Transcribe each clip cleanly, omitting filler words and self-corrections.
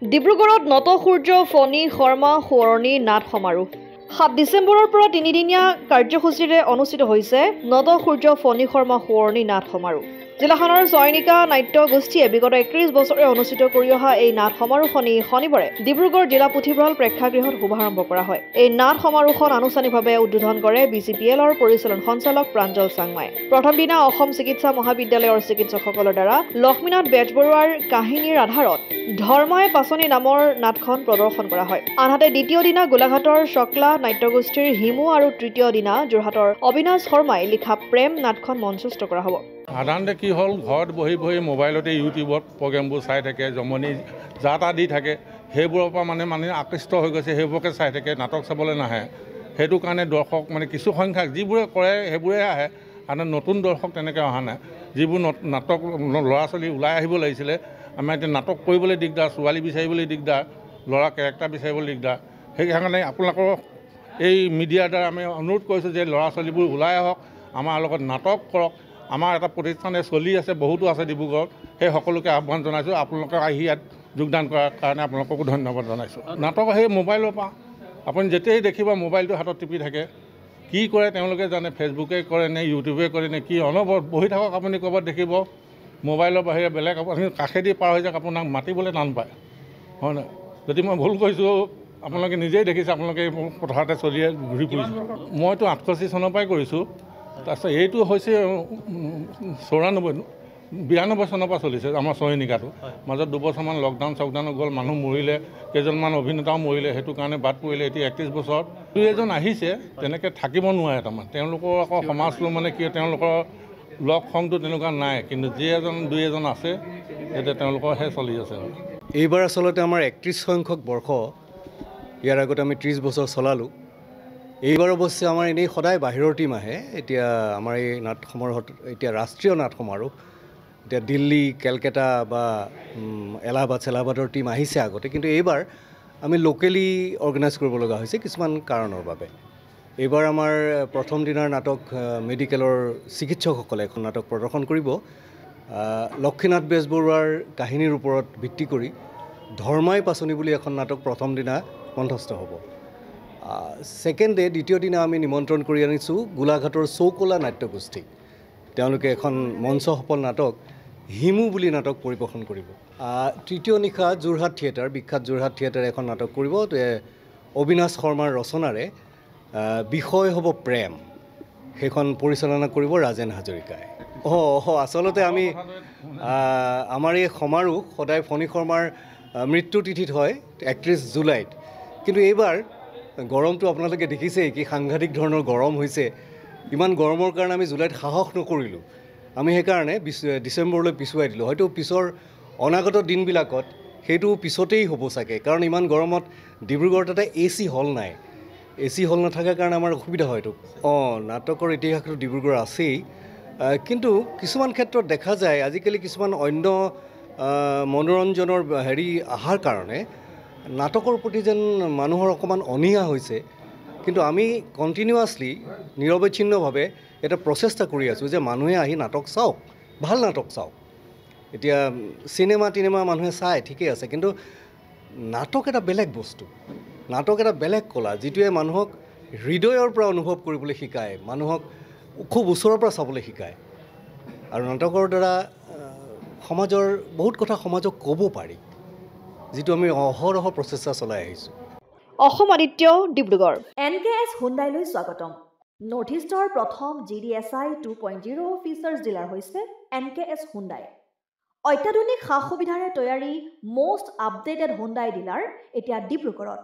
ডিব্ৰুগড়ত নত সূৰ্য ফণী শৰ্মা সোঁৱৰণী নাট সমাৰোহ 7 ডিচেম্বৰৰ পৰা 3দিনীয়া কাৰ্যসূচীৰে অনুষ্ঠিত হৈছে নত সূৰ্য ফণী শৰ্মা সোঁৱৰণী নাট সমাৰোহ। জিলাখনৰ চয়নিকা নাট্য গোষ্ঠীয়ে বিগত 31 বছৰে অনুষ্ঠিত কৰি অহা এই নাট সমাৰোহখনি শনিবাৰে ডিব্ৰুগড় জিলা পুথিভঁৰাল প্ৰেক্ষাগৃহত শুভাৰম্ভ কৰা হয়। এই নাট সমাৰোহখন আনুষ্ঠানিকভাৱে উদ্বোধন কৰে BCPLৰ পৰিচালন সঞ্চালক প্ৰাঞ্জল চাংমাই। প্ৰথম দিনা অসম চিকিৎসা মহাবিদ্যালয়ৰ চিকিৎসকসকলৰ দ্বাৰা লক্ষ্মীনাথ বেজবৰুৱাৰ কাহিনীৰ আধাৰত ধৰ্মাই পাচনি নামৰ নাটখন প্ৰদৰ্শন কৰা হয়। আনহাতে দ্বিতীয় দিনা গোলাঘাটৰ চকলা নাট্যগোষ্ঠীৰ হিমু আৰু তৃতীয় দিনা যোৰহাটৰ অবিনাশ শৰ্মাই লিখা প্ৰেম নাটখন মঞ্চস্থ কৰা হ'ব। সাধাৰণতে কি হ'ল, ঘৰত বহি বহি মোবাইলতে ইউটিউবত প্ৰগ্ৰেমবোৰ চাই থাকে, জমনি যা তা দি থাকে, সেইবোৰৰ পৰা মানুহে আকৃষ্ট হৈ গৈছে, সেইবোৰকে চাই থাকে, নাটক চাবলৈ নাহে। সেইটো কাৰণে দৰ্শক কিছু সংখ্যক যিবোৰে কৰে সেইবোৰে আহে, আৰু নতুন দৰ্শক তেনেকৈ অহা নাই। যিবোৰ নাটক ল'ৰা ছোৱালী ওলাই আহিব লাগিছিলে, আমাৰ এতিয়া নাটক কৰিবলৈ দিগদাৰ, ছোৱালী বিচাৰিবলৈ দিগদাৰ, ল'ৰা কেৰেক্টাৰ বিচাৰিবলৈ দিগদাৰ। সেইকাৰণে আপোনালোকৰ এই মিডিয়াৰ দ্বাৰা আমি অনুৰোধ কৰিছোঁ যে ল'ৰা ছোৱালীবোৰ ওলাই আহক, আমাৰ লগত নাটক কৰক। আমাৰ এটা প্ৰতিষ্ঠানে চলি আছে, বহুতো আছে ডিব্ৰুগড়ত, সেই সকলোকে আহ্বান জনাইছোঁ। আপোনালোকে আহি ইয়াত যোগদান কৰাৰ কাৰণে আপোনালোককো ধন্যবাদ জনাইছোঁ। নাটক সেই মোবাইলৰ পৰা আপুনি যেতিয়াই দেখিব মোবাইলটো হাতত টিপি থাকে, কি কৰে তেওঁলোকে জানে, ফেচবুকে কৰে নে ইউটিউবে কৰে নে কি, অনবৰত বহি থাকক। আপুনি ক'ৰবাত দেখিব মোবাইলৰ বাহিৰে বেলেগ আপুনি কাষেদি পাৰ হৈ যাওক, আপোনাক মাতিবলৈ টান পায়, হয় নহয়? যদি মই ভুল কৰিছোঁ আপোনালোকে নিজেই দেখিছে, আপোনালোকে এই পথাৰতে চলি ঘূৰি ফুৰিছে। মইতো 68 চনৰ পৰাই কৰিছোঁ। তাৰপিছত এইটো হৈছে 92 চনৰ পৰা চলিছে আমাৰ চয়নিকাটো। মাজত 2 বছৰমান লকডাউন চকডাউন গ'ল, মানুহ মৰিলে, কেইজনমান অভিনেতাও মৰিলে, সেইটো কাৰণে বাদ পৰিলে। এতিয়া 31 বছৰত 2-এজন আহিছে, তেনেকৈ থাকিব নোৱাৰে। তাৰমানে তেওঁলোকৰ আকৌ সমাজটো কি, তেওঁলোকৰ লগ সংটো তেনেকুৱা নাই, কিন্তু যি 2-এজন আছে এতিয়া তেওঁলোকৰহে চলি আছে। এইবাৰ আচলতে আমাৰ 31 সংখ্যক বৰ্ষ, ইয়াৰ আগতে আমি 30 বছৰ চলালোঁ। এইবাৰ অৱশ্যে আমাৰ এনেই সদায় বাহিৰৰ টীম আহে। এতিয়া আমাৰ এই নাট সমাৰোহত এতিয়া ৰাষ্ট্ৰীয় নাট সমাৰোহ, এতিয়া দিল্লী, কেলকাতা বা এলাহাবাদৰ টীম আহিছে আগতে, কিন্তু এইবাৰ আমি লোকেলি অৰ্গেনাইজ কৰিব লগা হৈছে কিছুমান কাৰণৰ বাবে। এইবাৰ আমাৰ প্ৰথম দিনাৰ নাটক মেডিকেলৰ চিকিৎসকসকলে এখন নাটক প্ৰদৰ্শন কৰিব। লক্ষ্মীনাথ বেজবৰুৱাৰ কাহিনীৰ ওপৰত ভিত্তি কৰি ধৰ্মাই পাচনি বুলি এখন নাটক প্ৰথম দিনা কণ্ঠস্থ হ'ব। ছেকেণ্ড ডে, দ্বিতীয় দিনা আমি নিমন্ত্ৰণ কৰি আনিছোঁ গোলাঘাটৰ চৌকলা নাট্যগোষ্ঠী। তেওঁলোকে এখন মঞ্চ সফল নাটক হিমু বুলি নাটক পৰিৱেশন কৰিব। তৃতীয় নিশা যোৰহাট থিয়েটাৰ, বিখ্যাত যোৰহাট থিয়েটাৰে এখন নাটক কৰিব, অবিনাশ শৰ্মাৰ ৰচনাৰে। বিষয় হ'ব প্ৰেম। সেইখন পৰিচালনা কৰিব ৰাজেন হাজৰিকাই। আচলতে আমি আমাৰ এই সমাৰোহ সদায় ফণী শৰ্মাৰ মৃত্যু তিথিত হয়, 31 জুলাইত। কিন্তু এইবাৰ গৰমটো আপোনালোকে দেখিছেই, কি সাংঘাতিক ধৰণৰ গৰম হৈছে। ইমান গৰমৰ কাৰণে আমি জুলাইত সাহস নকৰিলোঁ। আমি সেইকাৰণে ডিচেম্বৰলৈ পিছুৱাই দিলোঁ। হয়তো পিছৰ অনাগত দিনবিলাকত সেইটো পিছতেই হ'ব চাগে, কাৰণ ইমান গৰমত ডিব্ৰুগড়ত এটা AC হল নাই। AC হল নাথাকাৰ কাৰণে আমাৰ অসুবিধা হয়তো। নাটকৰ ইতিহাসটো ডিব্ৰুগড় আছেই, কিন্তু কিছুমান ক্ষেত্ৰত দেখা যায় আজিকালি কিছুমান অন্য মনোৰঞ্জনৰ অহাৰ কাৰণে নাটকৰ প্ৰতি যেন মানুহৰ অকণমান অনীহা হৈছে। কিন্তু আমি কণ্টিনিউৱাছলি নিৰৱচ্ছিন্নভাৱে এটা প্ৰচেষ্টা কৰি আছোঁ যে মানুহে আহি নাটক চাওক, ভাল নাটক চাওক। এতিয়া চিনেমা মানুহে চায়, ঠিকেই আছে, কিন্তু নাটক এটা বেলেগ বস্তু, নাটক এটা বেলেগ কলা, যিটোৱে মানুহক হৃদয়ৰ পৰা অনুভৱ কৰিবলৈ শিকায়, মানুহক খুব ওচৰৰ পৰা চাবলৈ শিকায়। আৰু নাটকৰ দ্বাৰা সমাজৰ বহুত কথা সমাজক ক'ব পাৰি, যিটো আমি অহৰহ প্ৰচেষ্টা চলাই আহিছোঁ। অসম আদিত্য, ডিব্ৰুগড়। NKS হুণ্ডাইলৈ স্বাগতম। নৰ্থ ইষ্টৰ প্ৰথম GDSI 2.0 ফিচাৰ্ছ ডিলাৰ হৈছে NKS হুণ্ডাই। অত্যাধুনিক সা সুবিধাৰে তৈয়াৰী মষ্ট আপডেটেড হুণ্ডাই ডিলাৰ এতিয়া ডিব্ৰুগড়ত।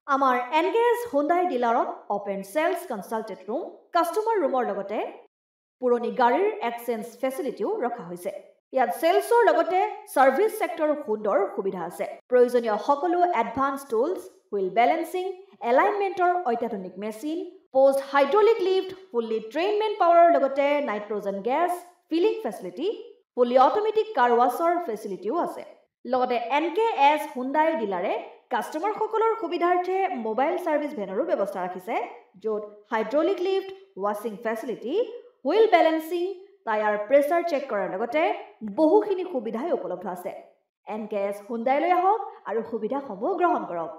আমাৰ NKS হুণ্ডাই ডিলাৰত open sales consulted room, customer ৰুমৰ লগতে পুৰণি গাড়ীৰ এক্সচেঞ্জ ফেচিলিটিও ৰখা হৈছে। ইয়াত চেলছৰ লগতে ছাৰ্ভিচ ছেক্টৰৰ সুন্দৰ সুবিধা আছে। প্ৰয়োজনীয় সকলো এডভান্স টুলছ, হুইল বেলেন্সিং, এলাইনমেণ্টৰ অত্যাধুনিক machine, post hydraulic lift, fully train মেন পাৱাৰৰ লগতে nitrogen gas filling facility, fully automatic car washer ফেচিলিটিও আছে। লগতে NKS হুণ্ডাই ডিলাৰে কাষ্টমাৰসকলৰ সুবিধাৰ্থে মোবাইল ছাৰ্ভিচ ভেনৰো ব্যৱস্থা ৰাখিছে, য'ত হাইড্ৰলিক লিফ্ট, ৱাশ্বিং facility, wheel balancing, tyre pressure check কৰাৰ লগতে বহুখিনি সুবিধাই উপলব্ধ আছে। NKS হুণ্ডাইলৈ আহক আৰু সুবিধাসমূহ গ্ৰহণ কৰক।